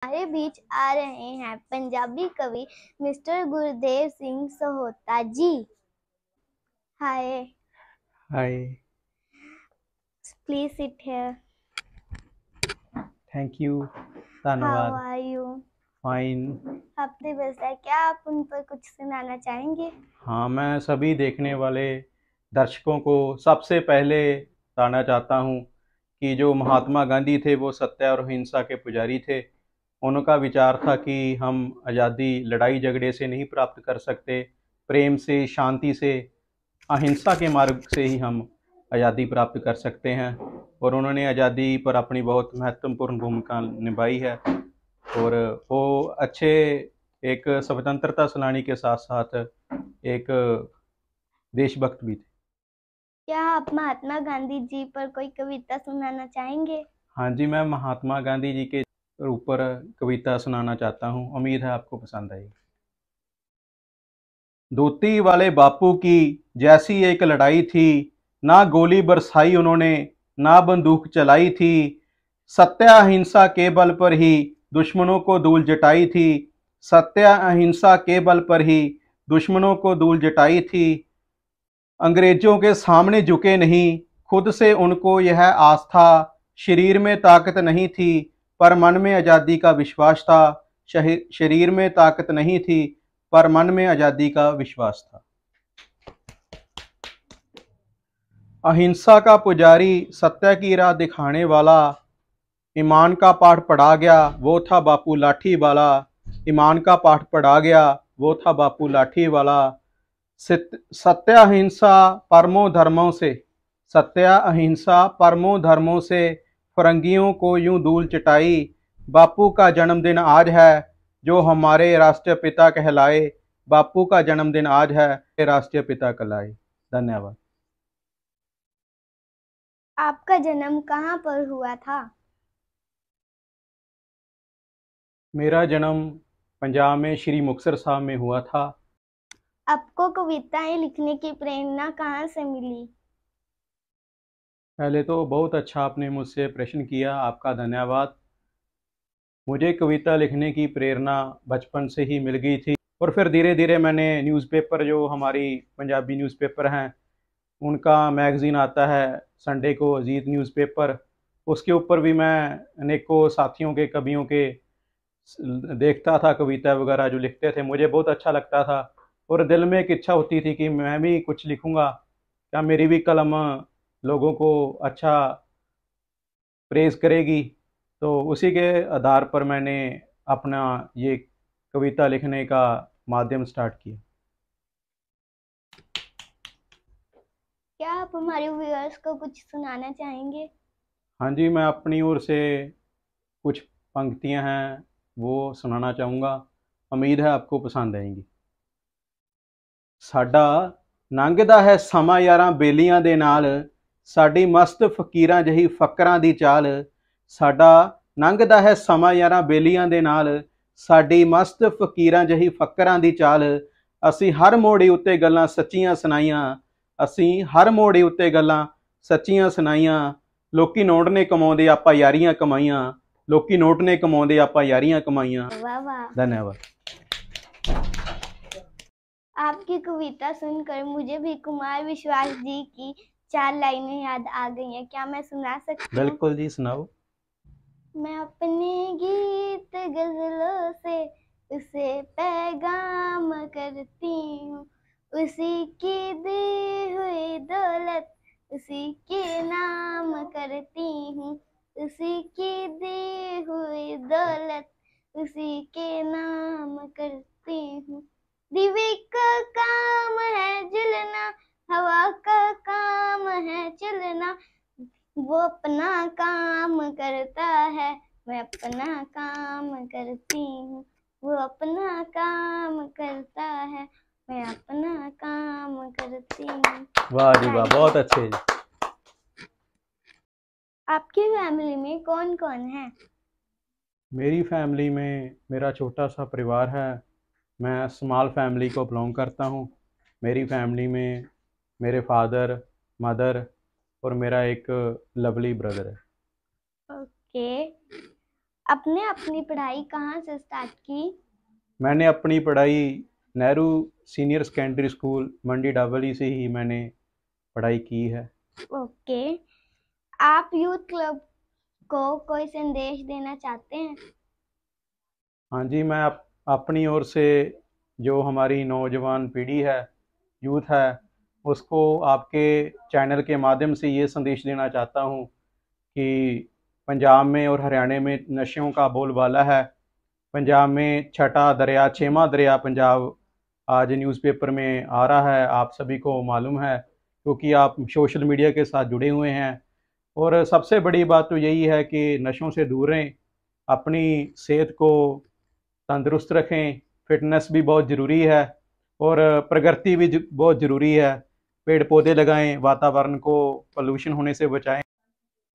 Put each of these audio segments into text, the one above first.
हमारे बीच आ रहे हैं पंजाबी कवि mister Gurdev Singh Sahota ji. Hi. Hi. Please sit here. Thank you. How धन्यवाद। Are you? फाइन। आपने वैसा क्या आप उन पर कुछ सुनाना चाहेंगे? हाँ, मैं सभी देखने वाले दर्शकों को सबसे पहले बताना चाहता हूँ कि जो महात्मा गांधी थे वो सत्य और अहिंसा के पुजारी थे। उनका विचार था कि हम आज़ादी लड़ाई झगड़े से नहीं प्राप्त कर सकते, प्रेम से, शांति से, अहिंसा के मार्ग से ही हम आज़ादी प्राप्त कर सकते हैं। और उन्होंने आज़ादी पर अपनी बहुत महत्वपूर्ण भूमिका निभाई है। और वो अच्छे एक स्वतंत्रता सेनानी के साथ साथ एक देशभक्त भी थे। क्या आप महात्मा गांधी जी पर कोई कविता सुनाना चाहेंगे? हाँ जी, मैं महात्मा गांधी जी के ऊपर कविता सुनाना चाहता हूँ। उम्मीद है आपको पसंद आएगी। धोती वाले बापू की जैसी एक लड़ाई थी, ना गोली बरसाई उन्होंने, ना बंदूक चलाई थी। सत्य अहिंसा के बल पर ही दुश्मनों को धूल जटाई थी। सत्य अहिंसा के बल पर ही दुश्मनों को धूल जटाई थी। अंग्रेजों के सामने झुके नहीं, खुद से उनको यह आस था। शरीर में ताकत नहीं थी, पर मन में आज़ादी का विश्वास था। शरीर में ताकत नहीं थी, पर मन में आज़ादी का विश्वास था। अहिंसा का पुजारी, सत्य की राह दिखाने वाला, ईमान का पाठ पढ़ा गया वो था बापू लाठी वाला। ईमान का पाठ पढ़ा गया वो था बापू लाठी वाला। सत्य अहिंसा परमो धर्मों से, सत्य अहिंसा परमो धर्मों से फरंगियों को यूं धूल चटाई। बापू का जन्मदिन आज है जो हमारे राष्ट्रीय पिता कहलाए। बापू का जन्मदिन आज है राष्ट्रीय पिता कहलाए। धन्यवाद। आपका जन्म कहाँ पर हुआ था? मेरा जन्म पंजाब में श्री मुक्तसर साहब में हुआ था। आपको कविताएं लिखने की प्रेरणा कहाँ से मिली? पहले तो बहुत अच्छा आपने मुझसे प्रश्न किया, आपका धन्यवाद। मुझे कविता लिखने की प्रेरणा बचपन से ही मिल गई थी और फिर धीरे धीरे मैंने न्यूज़पेपर, जो हमारी पंजाबी न्यूज़पेपर हैं उनका मैगज़ीन आता है संडे को, अजीत न्यूज़पेपर, उसके ऊपर भी मैं अनेकों साथियों के, कवियों के देखता था, कविता वगैरह जो लिखते थे, मुझे बहुत अच्छा लगता था। और दिल में एक इच्छा होती थी कि मैं भी कुछ लिखूंगा, क्या मेरी भी कलम लोगों को अच्छा प्रेज़ करेगी। तो उसी के आधार पर मैंने अपना ये कविता लिखने का माध्यम स्टार्ट किया। क्या आप हमारे व्यूअर्स को कुछ सुनाना चाहेंगे? हाँ जी, मैं अपनी ओर से कुछ पंक्तियां हैं वो सुनाना चाहूँगा। उम्मीद है आपको पसंद आएंगी। साडा लंघदा है समा यारां बेलियां दे नाल, साडी मस्त फकीरां जही फकरां दी चाल। साडा लंघदा है समा यारां बेलियां दे नाल, साडी मस्त फकीरां जही फकरां दी चाल। असीं हर मोड़ी उत्ते गल्लां सच्चियां सुनाइयां, असीं हर मोड़ी उत्ते गल्लां सच्चियां सुनाइयां। लोकी नोट ने कमाउंदे आपां यारियां कमाईयां, लोकी नोट ने कमाउंदे आपां यारियां कमाईयां। वाह वाह। धन्यवाद। आपकी कविता सुनकर मुझे भी कुमार विश्वास जी की 4 लाइनें याद आ गई हैं। क्या मैं सुना सकती हूँ? बिल्कुल जी, सुनाओ। मैं अपने गीत गजलों से उसे पैगाम करती हूँ, उसी की दी हुई दौलत उसी के नाम करती हूँ, उसी की दी हुई दौलत उसी के नाम करती हूँ। दिवे का काम है जलना, हवा का काम है चलना, वो अपना काम करता है, मैं अपना काम करती हूँ। वो अपना काम करता है, मैं अपना काम करती हूँ। वाह जी वाह, बहुत अच्छे जी। आपकी फैमिली में कौन कौन है? मेरी फैमिली में मेरा छोटा सा परिवार है। मैं स्मॉल फैमिली को बिलोंग करता हूँ। मेरी फैमिली में मेरे फादर, मदर और मेरा एक लवली ब्रदर है। ओके। आपने अपनी पढ़ाई कहाँ से स्टार्ट की? मैंने अपनी पढ़ाई नेहरू सीनियर सेकेंडरी स्कूल मंडी डाबली से ही मैंने पढ़ाई की है। ओके, आप यूथ क्लब को कोई संदेश देना चाहते हैं? हाँ जी, मैं अपनी ओर से जो हमारी नौजवान पीढ़ी है, यूथ है, उसको आपके चैनल के माध्यम से ये संदेश देना चाहता हूँ कि पंजाब में और हरियाणा में नशों का बोलबाला है। पंजाब में छठा दरिया, छेवां दरिया पंजाब आज न्यूज़पेपर में आ रहा है, आप सभी को मालूम है क्योंकि आप सोशल मीडिया के साथ जुड़े हुए हैं। और सबसे बड़ी बात तो यही है कि नशों से दूर रहें, अपनी सेहत को तंदुरुस्त रखें, फिटनेस भी बहुत ज़रूरी है और प्रगति भी बहुत ज़रूरी है। पेड़ पौधे लगाएं, वातावरण को पोल्यूशन होने से बचाएं।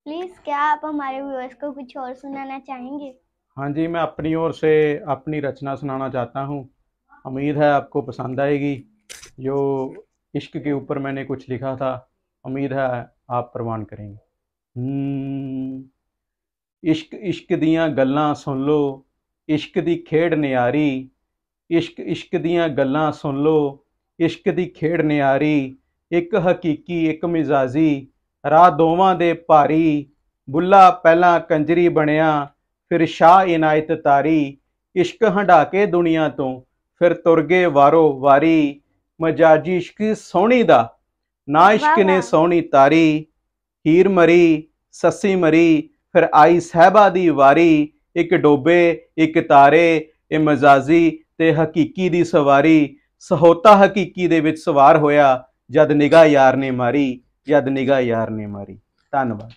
प्लीज़ क्या आप हमारे व्यूअर्स को कुछ और सुनाना चाहेंगे? हाँ जी, मैं अपनी ओर से अपनी रचना सुनाना चाहता हूँ, उम्मीद है आपको पसंद आएगी। जो इश्क के ऊपर मैंने कुछ लिखा था, उम्मीद है आप प्रवान करेंगे। इश्क इश्क दियां गल्लां सुन लो, इश्क दी खेड़ नियारी, इश्क इश्क दियां गल्लां सुन लो, इश्क दी खेड़ नियारी, एक हकीकी एक मिजाजी, राह दोवां दे भारी, बुल्ला पहला कंजरी बनिया, फिर शाह इनायत तारी, इश्क हंडा के दुनिया तो फिर तुर गए वारो वारी, मजाजी इश्क सोहनी दा ना इश्क ने सोहनी तारी, हीर मरी सस्सी मरी, फिर आई सहबा दी वारी, एक डोबे एक तारे, ए मजाजी ते हकीकी दी सवारी, सहोता हकीकी दे विच सवार होया, जद निगाह यार ने मारी, जद निगाह यार ने मारी। धन्यवाद।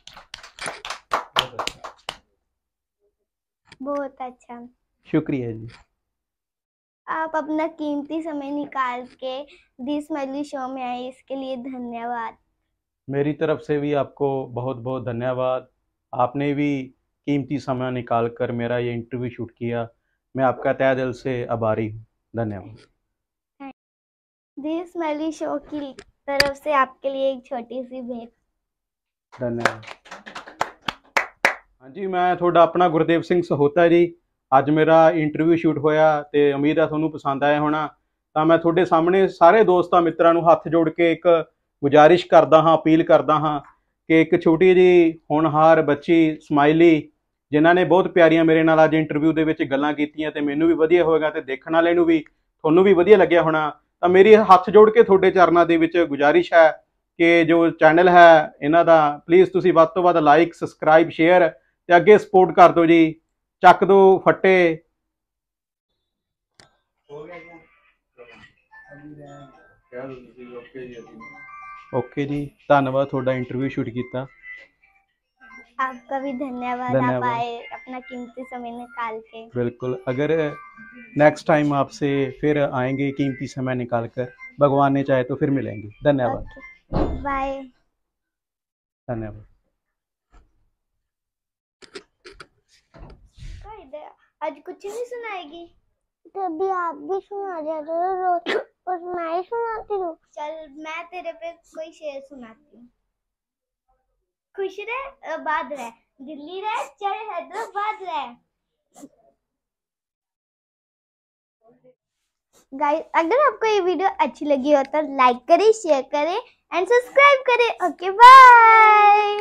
बहुत अच्छा, शुक्रिया जी। आप अपना कीमती समय निकाल के दी स्माइली शो में आए, इसके लिए धन्यवाद। मेरी तरफ से भी आपको बहुत बहुत धन्यवाद। आपने भी कीमती समय निकाल कर मेरा ये इंटरव्यू शूट किया, मैं आपका तहे दिल से आभारी हूँ। धन्यवाद। दी स्माइली शो की तरफ से आपके लिए एक छोटी सी भेंट। धन्यवाद। हाँ जी, मैं थोड़ा अपना गुरदेव सिंह सहोता जी। अज मेरा इंटरव्यू शूट होया तो उम्मीद है तुहानू पसंद आया होना। तो मैं थोड़े सामने सारे दोस्तों मित्रों को हथ जोड़ के एक गुजारिश करदा हाँ, अपील करदा हाँ कि एक छोटी जी होनहार बच्ची स्माइली जिन्हों ने बहुत प्यारियां मेरे नाल अज इंटरव्यू के विच गल्लां कीतियां ते मैनू भी वधिया होएगा ते देखण वाले नू भी तुहानू भी वधिया लग्या होना। तो मेरी हथ जोड़ के थोड़े चरणों के विच गुजारिश है कि जो चैनल है इन्हां दा प्लीज़ तुसीं वध तों वध लाइक सबसक्राइब शेयर ते अगे सपोर्ट कर दो जी। ਚੱਕ ਦੋ ਫੱਟੇ। ओके जी, धन्यवाद थोड़ा इंटरव्यू शूट किया। आपका भी धन्यवाद, आप आए अपना कीमती समय निकाल के। बिल्कुल, अगर नेक्स्ट टाइम आपसे फिर आएंगे कीमती समय निकाल कर, भगवान ने चाहे तो फिर मिलेंगे। धन्यवाद। बाय। धन्यवाद। आज कुछ नहीं सुनाएगी? तभी आप भी सुना जाते हो रोज, और मैं ही सुनाती हूँ। चल मैं तेरे पे कोई शेर सुनाती हूँ। खुश रह आबाद रह, दिल्ली रह चाहे हैदराबाद रह। गाइस, अगर आपको ये वीडियो अच्छी लगी हो तो लाइक करें, शेयर करें एंड सब्सक्राइब करें। Okay bye.